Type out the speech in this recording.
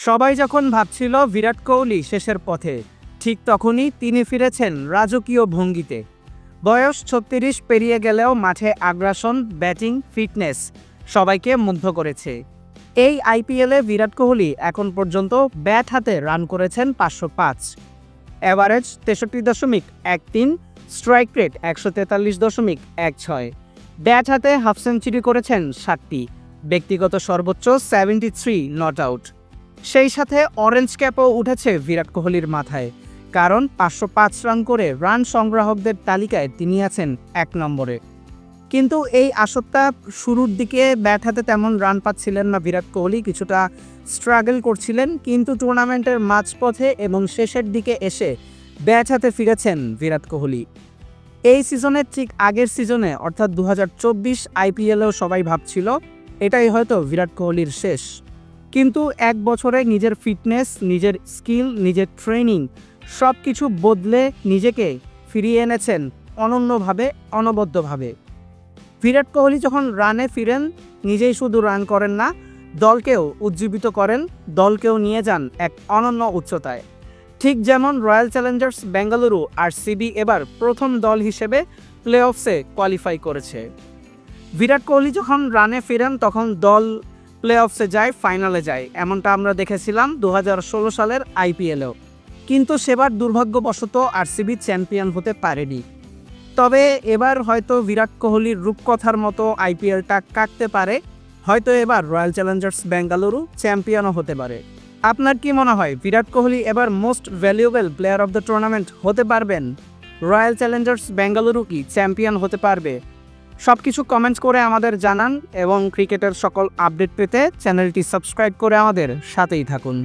সবাই যখন ভাবছিল বিরাট কোহলি শেষের পথে, ঠিক তখনই তিনি ফিরেছেন রাজকীয় ভঙ্গিতে। বয়স ৩৬ পেরিয়ে গেলেও মাঠে আগ্রাসন, ব্যাটিং, ফিটনেস সবাইকে মুগ্ধ করেছে। এই আইপিএলে বিরাট কোহলি এখন পর্যন্ত ব্যাট হাতে রান করেছেন ৫০৫, অ্যাভারেজ ৬৩.১৩, স্ট্রাইক রেট ১৪৩.১৬, ব্যাট হাতে হাফ সেঞ্চুরি করেছেন ৭টি, ব্যক্তিগত সর্বোচ্চ 73 নট আউট। সেই সাথে অরেঞ্জ ক্যাপও উঠেছে বিরাট কোহলির মাথায়, কারণ ৫০৫ রান করে রান সংগ্রাহকদের তালিকায় তিনি আছেন ১ নম্বরে। কিন্তু এই আসরটা শুরুর দিকে ব্যাট হাতে তেমন রান পাচ্ছিলেন না বিরাট কোহলি, কিছুটা স্ট্রাগল করছিলেন, কিন্তু টুর্নামেন্টের মাঝপথে এবং শেষের দিকে এসে ব্যাট হাতে ফিরেছেন বিরাট কোহলি। এই সিজনের ঠিক আগের সিজনে অর্থাৎ ২০২৪ আইপিএলেও সবাই ভাবছিল এটাই হয়তো বিরাট কোহলির শেষ, কিন্তু এক বছরে নিজের ফিটনেস, নিজের স্কিল, নিজের ট্রেনিং সব কিছু বদলে নিজেকে ফিরিয়ে এনেছেন অনন্যভাবে, অনবদ্যভাবে। বিরাট কোহলি যখন রানে ফিরেন, নিজেই শুধু রান করেন না, দলকেও উজ্জীবিত করেন, দলকেও নিয়ে যান এক অনন্য উচ্চতায়। ঠিক যেমন রয়্যাল চ্যালেঞ্জার্স বেঙ্গালুরু আরসিবি এবার প্রথম দল হিসেবে প্লে অফসে কোয়ালিফাই করেছে। বিরাট কোহলি যখন রানে ফিরেন তখন দল প্লে অফসে যায়, ফাইনালে যায়, এমনটা আমরা দেখেছিলাম ২০১৬ সালের আইপিএলেও। কিন্তু সেবার দুর্ভাগ্যবশত আরসিবি চ্যাম্পিয়ন হতে পারেনি। তবে এবার হয়তো বিরাট কোহলির রূপকথার মতো আইপিএলটা কাটতে পারে, হয়তো এবার রয়্যাল চ্যালেঞ্জার্স বেঙ্গালুরু চ্যাম্পিয়নও হতে পারে। আপনার কি মনে হয় বিরাট কোহলি এবার most valuable player of the tournament হতে পারবেন? রয়্যাল চ্যালেঞ্জার্স বেঙ্গালুরু কি চ্যাম্পিয়ন হতে পারবে? সব কিছু কমেন্টস করে আমাদের জানান এবং ক্রিকেটের সকল আপডেট পেতে চ্যানেলটি সাবস্ক্রাইব করে আমাদের সাথেই থাকুন।